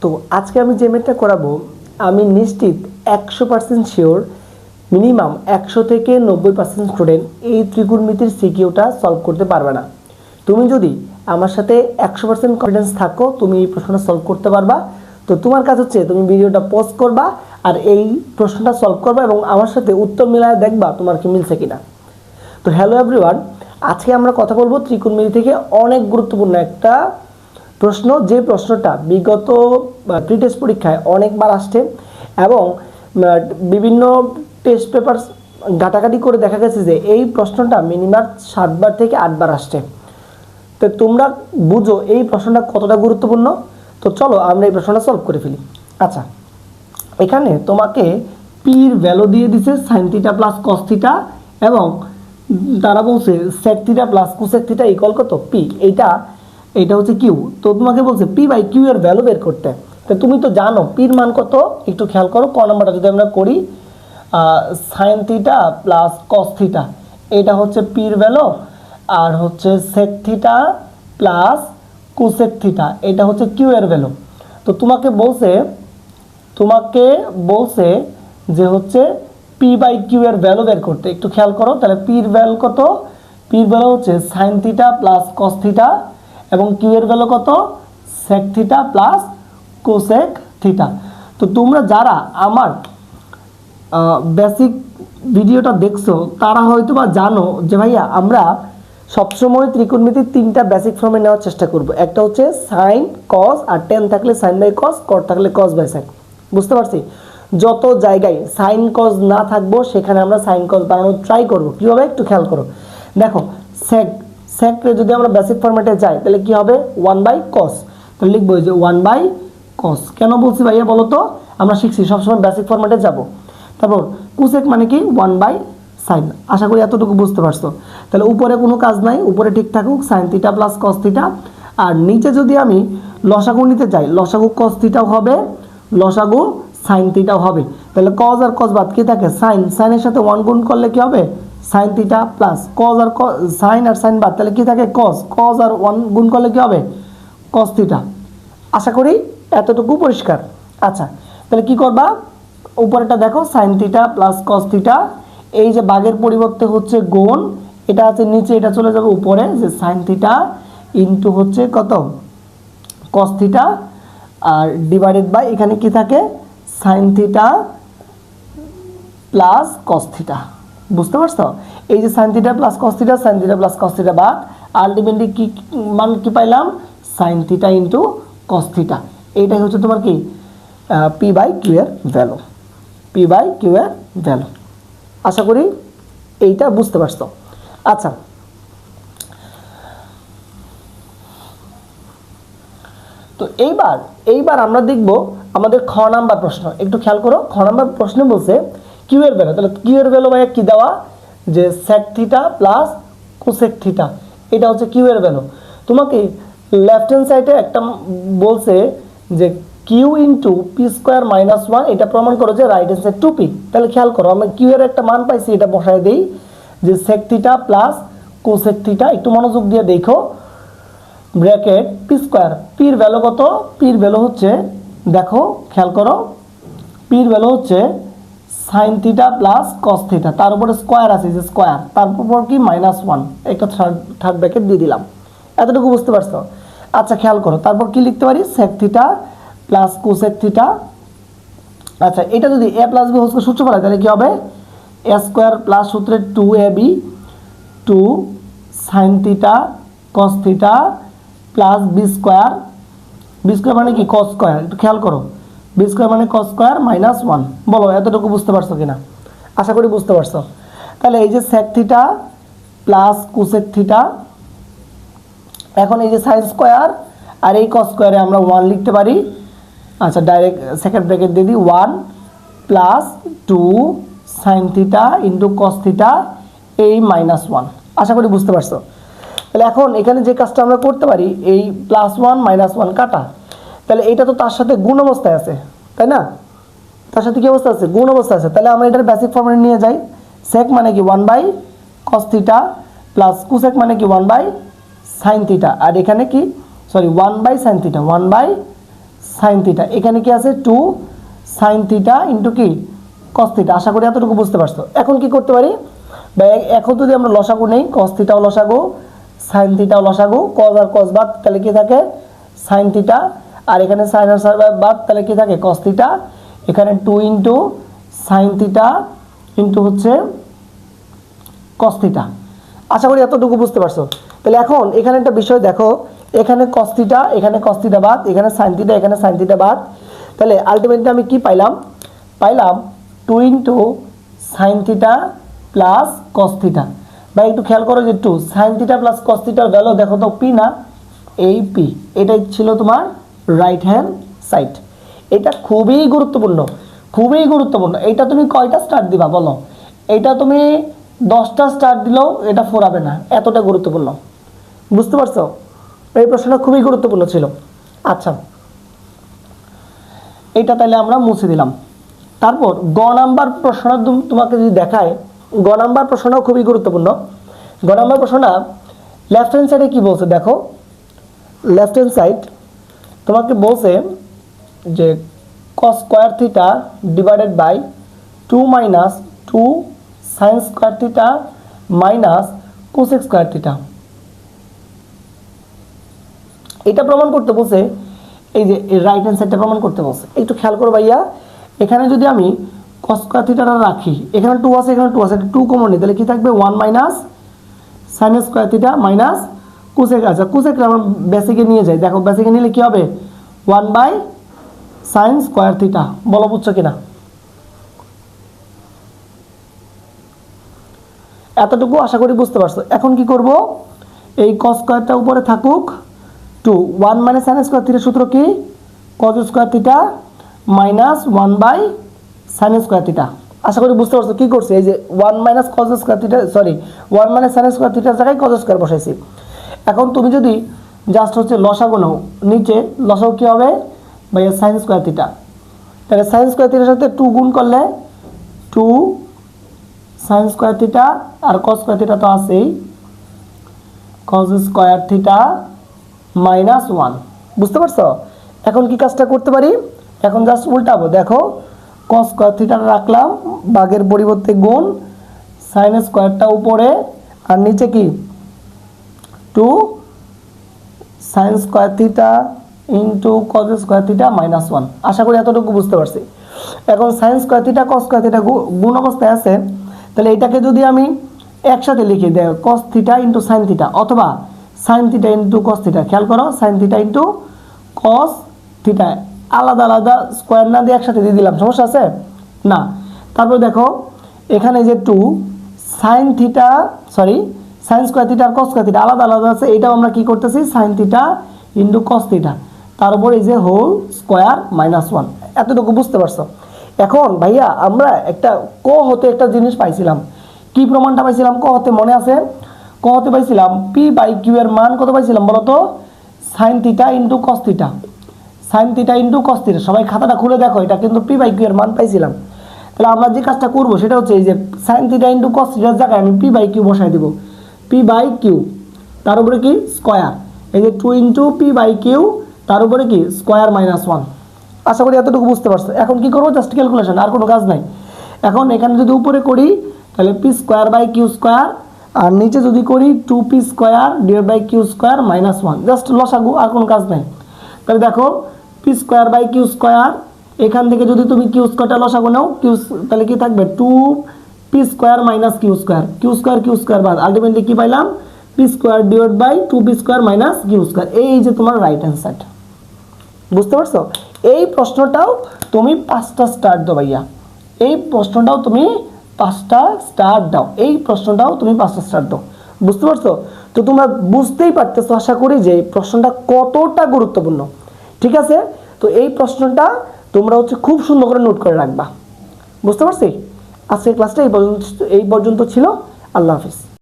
তো আজকে আমি যে ম্যাথটা করাবো আমি নিশ্চিত 100% শিওর মিনিমাম 100 থেকে 90% স্টুডেন্ট এই ত্রিকোণমিতির সিকিউটা সলভ করতে পারবে না। তুমি যদি আমার সাথে 100% কনফিডেন্স থাকো তুমি এই প্রশ্নটা সলভ করতে পারবা। তো তোমার কাজ হচ্ছে তুমি ভিডিওটা পজ করবা আর এই প্রশ্নটা সলভ করবা এবং আমার সাথে উত্তর মিলায় দেখবা তোমার কি মিলছে কিনা। তো হ্যালো এভরিওয়ান, আজকে আমরা কথা বলবো ত্রিকোণমিতি থেকে অনেক গুরুত্বপূর্ণ একটা প্রশ্ন, যে প্রশ্নটা বিগত প্রি টেস্ট পরীক্ষায় অনেকবার আসছে এবং বিভিন্ন টেস্ট পেপার ঘাটাঘাটি করে দেখা গেছে যে এই প্রশ্নটা মিনিমাম 7বার থেকে 8বার আসছে। তো তোমরা বুঝো এই প্রশ্নটা কতটা গুরুত্বপূর্ণ। তো চলো আমরা এই প্রশ্নটা সলভ করে ফেলি। আচ্ছা, এখানে তোমাকে পির ভ্যালু দিয়ে দিছে sine theta plus cos theta এবং তারা বলছে sec theta plus cosec theta equal কত পি। এইটা হচ্ছে কিউ। তো তোমাকে বলছে পি বাই কিউ এর ভ্যালু বের করতে। তো তুমি তো জানো পির মান কত, একটু খেয়াল করো। ক নাম্বারটা যদি আমরা করি sine theta plus cos theta, এটা হচ্ছে পির ভ্যালু, আর হচ্ছে sec theta plus cosec theta এটা হচ্ছে কিউ এর ভ্যালু। তো তোমাকে বলছে যে হচ্ছে পি বাই কিউ এর ভ্যালু বের করতে। একটু খেয়াল করো, তাহলে পির ভ্যালু কত? পির ভ্যালু হচ্ছে sine theta plus cos theta এবং কিউ এর ভ্যালু কত? Sec theta plus cosec theta. তো তোমরা যারা আমার বেসিক ভিডিওটা দেখছো তারা হয়তো বা জানো যে ভাইয়া আমরা সবসময় ত্রিকোণমিতির 3টা বেসিক ফর্মে নেওয়ার চেষ্টা করব। একটা হচ্ছে সাইন কস, আর টেন থাকলে সাইন বাই কস, কট থাকলে কস বাই সেক। বুঝতে পারছি? যত জায়গায় সাইন কস না থাকবো সেখানে আমরা সাইন কস বানানোর ট্রাই করব। কীভাবে একটু খেয়াল করো। দেখো সেকরে যদি আমরা বেসিক ফর্মেটে যাই তাহলে কি হবে? 1/cos। তাহলে লিখবো যে 1/cos। কেন বলছি ভাইয়া বলো তো? আমরা শিখছি সবসময় বেসিক ফর্মেটে যাব। তারপর কোসেক মানে কি? 1/sin। আশা করি এতটুকু বুঝতে পারছো। তাহলে উপরে কোনো কাজ নাই, উপরে ঠিক থাকুক sine theta plus cos theta. আর নিচে যদি আমি লসাগু নিতে চাই, লসাগু কস থিটাও হবে, লসাগু সাইন থিটাও হবে। তাহলে কজ আর কস বাদ কি থাকে? সাইন। সাইনের সাথে 1 গুণ করলে কি হবে? সাইন থিটা প্লাস কজ আর সাইন আর সাইন বাদ তাহলে কি থাকে? কস। কজ আর 1 গুণ করলে কি হবে? Cos theta. আশা করি এতটুকু পরিষ্কার। আচ্ছা, তাহলে কি করবা? উপরেটা দেখো sign theta plus cos theta, এই যে বাগের পরিবর্তে হচ্ছে গুণ, এটা আছে নিচে, এটা চলে যাবে উপরে, যে সাইন থিটা ইন্টু হচ্ছে কত? কস থিটা, আর ডিভাইডেড বাই এখানে কি থাকে? Sine theta plus cos theta. বুঝতে পারছো? এই যে sine theta plus cos theta, sine theta plus cos theta বাদ আলটিমেটলি কি মান কি পাইলাম? Sine theta into cos theta. এইটাই হচ্ছে তোমার কি পি বাই কিউ এর ভ্যালু। পি বাই কিউ এর ভ্যালু। আশা করি এইটা বুঝতে পারছো। আচ্ছা, তো এইবার আমরা দেখব আমাদের খ নাম্বার প্রশ্ন। একটু খেয়াল করো, খ নাম্বার প্রশ্নে বলছে কিউ এর ভ্যালু। তাহলে কিউ এর ভ্যালু ভাইয়া কি দেওয়া? যে sec theta plus cosec theta, এটা হচ্ছে কিউ এর ভ্যালু। তোমাকে লেফট হ্যান্ড সাইডে একটা বলছে যে Q into P square minus 1, এটা প্রমাণ করো যে রাইট হ্যান্ড সাইড 2p। তাহলে খেয়াল করো, আমরা কিউ এর একটা মান পাইছি, এটা বসায় দেই যে sec theta plus cosec theta. একটু মনোযোগ দিয়ে দেখো, ব্র্যাকেট পি স্কোয়ার। পির ভ্যালু কত? পির ভ্যালু হচ্ছে, দেখো খেয়াল করো, পির ভ্যালু হচ্ছে sine theta plus cos theta, তার উপরে স্কোয়ার আছে যে স্কোয়ার, তারপর কি -1, একটা থার্ড ব্র্যাকেট দিয়ে দিলাম। এতটুকু বুঝতে পারছো? আচ্ছা খেয়াল করো, তারপর কি লিখতে পারি? Sec theta plus cosec theta. আচ্ছা, এটা যদি a plus b whole square সূত্র পড়ায় তাহলে কি হবে? এ স্কোয়ার প্লাস সূত্রে 2ab 2 sine theta cos theta plus b square. B square মানে কি? Cos square. একটু খেয়াল করো, বি স্কোয়ার মানে কস স্কোয়ার -1। বলো এতটুকু বুঝতে পারছো কিনা? আশা করি বুঝতে পারছো। তাহলে এই যে sec theta plus cosec theta, এখন এই যে সাইন স্কোয়ার আর এই কস স্কোয়ারে আমরা 1 লিখতে পারি। আচ্ছা, ডাইরেক্ট সেকেন্ড ব্র্যাকেট দিয়ে দিই, 1 plus 2 sine theta into cos theta এই -1। আশা করি বুঝতে পারছো। তাহলে এখন এখানে যে কাজটা আমরা করতে পারি, এই +1 -1 কাটা, তাহলে এটা তো তার সাথে গুণ অবস্থায় আছে, তাই না? তার সাথে কি অবস্থা আছে? গুণ অবস্থা আছে। তাহলে আমরা এটার বেসিক ফর্মে নিয়ে যাই। সেক মানে কি 1/cos থিটা প্লাস কোসেক মানে কি 1/sin থিটা, আর এখানে কি 1/sin theta, 1/sin sine theta, এখানে কি আছে 2 সাইন থিটা ইন্টু কি কস থিটা। আশা করি এতটুকু বুঝতে পারছো। এখন কি করতে পারি বা এখন যদি আমরা লসাগু নেই, কস থিটাও লসাগু, সাইন থিটাও লসাগু, কস আর কস বাদ, তাহলে কি থাকে সাইন থিটা, আর এখানে সাইন আর সাইন বাদ, তাহলে কি থাকে কস থিটা। এখানে 2 ইন্টু সাইন থিটা ইন্টু হচ্ছে কস থিটা। আশা করি এতটুকু বুঝতে পারছো। তাহলে এখন এখানে একটা বিষয় দেখো, এখানে কস থিটা, এখানে কস থিটা বাদ, এখানে সাইন থিটা, এখানে সাইন থিটা বাদ, তাহলে আলটিমেটলি আমি কি পাইলাম 2 into sine theta plus cos theta. বা একটু খেয়াল করো যে 2 সাইন থিটা প্লাস কস থিটার ভ্যালু দেখো তো পি না, এই পি, এটাই ছিল তোমার রাইট হ্যান্ড সাইড। এটা খুবই গুরুত্বপূর্ণ, খুবই গুরুত্বপূর্ণ। এটা তুমি কয়টা স্টার দিবা বলো, এটা তুমি 10টা স্টার দিলেও এটা ফোরাবে না, এতটা গুরুত্বপূর্ণ। বুঝতে পারছো? এই প্রশ্নটা খুবই গুরুত্বপূর্ণ ছিল। আচ্ছা, এটা তাহলে আমরা মুছে দিলাম। তারপর গ নাম্বার প্রশ্নটা তোমাকে যদি দেখায়, গ নাম্বার প্রশ্নটাও খুবই গুরুত্বপূর্ণ। গ নাম্বার প্রশ্নটা লেফট হ্যান্ড সাইডে কি বলছে দেখো, লেফট হ্যান্ড সাইড তোমাকে বলছে যে cos square theta divided by 2 minus 2 sine square theta minus cosec square theta. এটা প্রমাণ করতে বলছে, এই যে রাইট হ্যান্ড সাইডটা প্রমাণ করতে বলছে। একটু খেয়াল করো ভাইয়া, এখানে যদি আমি cos স্কয়ার থিটাটা রাখি, এখানে 2 আছে, এখানে 2 আছে, 2 কমন নিই, তাহলে কি থাকবে 1 minus sine square theta minus cosec. আচ্ছা, কোসেক আমরা বেসিকে নিয়ে যাই, দেখো বেসিকে নিলে কি হবে 1 বাই সাইন স্কয়ার থিটা। বলো বুঝছো কিনা? এতটুকু আশা করি বুঝতে পারছো। এখন কি করব, এই cos স্কয়ারটা উপরে থাকুক, 2 1 মাইনাস সাইন স্কয়ার থিটার সূত্র কি cos square theta minus 1 by sine square theta. আশা করি বুঝতে পারছো কি করছি, এই যে 1 minus cos square theta, sorry 1 minus sine square থিটার জায়গায় cos স্কয়ার বসাইছি। এখন তুমি যদি জাস্ট হচ্ছে লসাগু নাও, নিচে লসাগু কি হবে ভাইয়া সাইন স্কয়ার থিটা, তাহলে সাইন স্কয়ার থিটার সাথে 2 গুণ করলে 2 সাইন স্কয়ার থিটা আর cos স্কয়ার থিটা তো আছেই, cos স্কয়ার থিটা মাইনাস 1। বুঝতে পারছো? এখন কি কাজটা করতে পারি, এখন জাস্ট উল্টাবো, দেখো cos স্কয়ার থিটা রাখলাম, ভাগের পরিবর্তে গুণ, সাইন স্কয়ারটা উপরে আর নিচে কি 2 sine square theta into cos square theta minus 1। আশা করি এতটুকু বুঝতে পারছি। এখন sign square theta cos square theta গুণ অবস্থায় আছে, তাহলে এটাকে যদি আমি একসাথে লিখি দেখ cos theta into sine theta, অথবা sine theta into cos theta. খেয়াল করো, sine theta into cos theta, আলাদা আলাদা স্কোয়ার না দিয়ে একসাথে দিয়ে দিলাম, সমস্যা আছে না? তারপর দেখো এখানে যে 2 sine theta, sorry sine square theta আর cos স্কোয়ার থিটা আলাদা আলাদা আছে, এটাও আমরা কি করতেছি sine theta into cos theta, তার উপর এই যে হোল স্কোয়ার মাইনাস 1। এতটুকু বুঝতে পারছো? এখন ভাইয়া আমরা একটা ক হতে একটা জিনিস পাইছিলাম, কি প্রমাণটা পাইছিলাম ক হতে মনে আছে? ক হতে পাইছিলাম পি বাই কিউ এর মান কত পাইছিলাম বলো তো, sign theta into cos theta, sine theta into cos theta. সবাই খাতাটা খুলে দেখো, এটা কিন্তু পি বাই কিউ এর মান পাইছিলাম। তাহলে আমরা যে কাজটা করব সেটা হচ্ছে এই যে সাইন থিটা ইন্টু cos থিটার জায়গায় আমি পি বাই কিউ বসাই দেব, পি বাই কিউ তার উপরে কি স্কয়ার, এই যে 2 ইন্টু পি বাই কিউ তার উপরে কি স্কয়ার মাইনাস 1। আশা করি এতটুকু বুঝতে পারছো। এখন কি করবো, জাস্ট ক্যালকুলেশন, আর কোনো কাজ নাই। এখন এখানে যদি উপরে করি তাহলে p square by q square, আর নিচে যদি করি 2p square divide by q square minus 1, just লসাগু, আর কোনো কাজ নাই। তাহলে দেখো p square by q square, এখান থেকে যদি তুমি কিউ স্কয়ারটা লসাগু নাও, তাহলে কি থাকবে 2p square minus Q square, Q square বাদ, আলটিমেটলি কি পাইলাম P square divide by 2p square minus Q square. এই যে তোমার রাইট হ্যান্ড সাইড। বুঝতে পারছো? এই প্রশ্নটাও তুমি 5টা স্টার দাও ভাইয়া, এই প্রশ্নটাও তুমি 5টা স্টার দাও, এই প্রশ্নটাও তুমি 5টা স্টার দাও। বুঝতে পারছো? তো তোমরা বুঝতেই পারতেছো আশা করি যে এই প্রশ্নটা কতটা গুরুত্বপূর্ণ। ঠিক আছে, তো এই প্রশ্নটা তোমরা হচ্ছে খুব সুন্দর করে নোট করে রাখবা। বুঝতে পারছি? আজকের ক্লাসটা এই পর্যন্ত ছিল। আল্লাহ হাফিজ।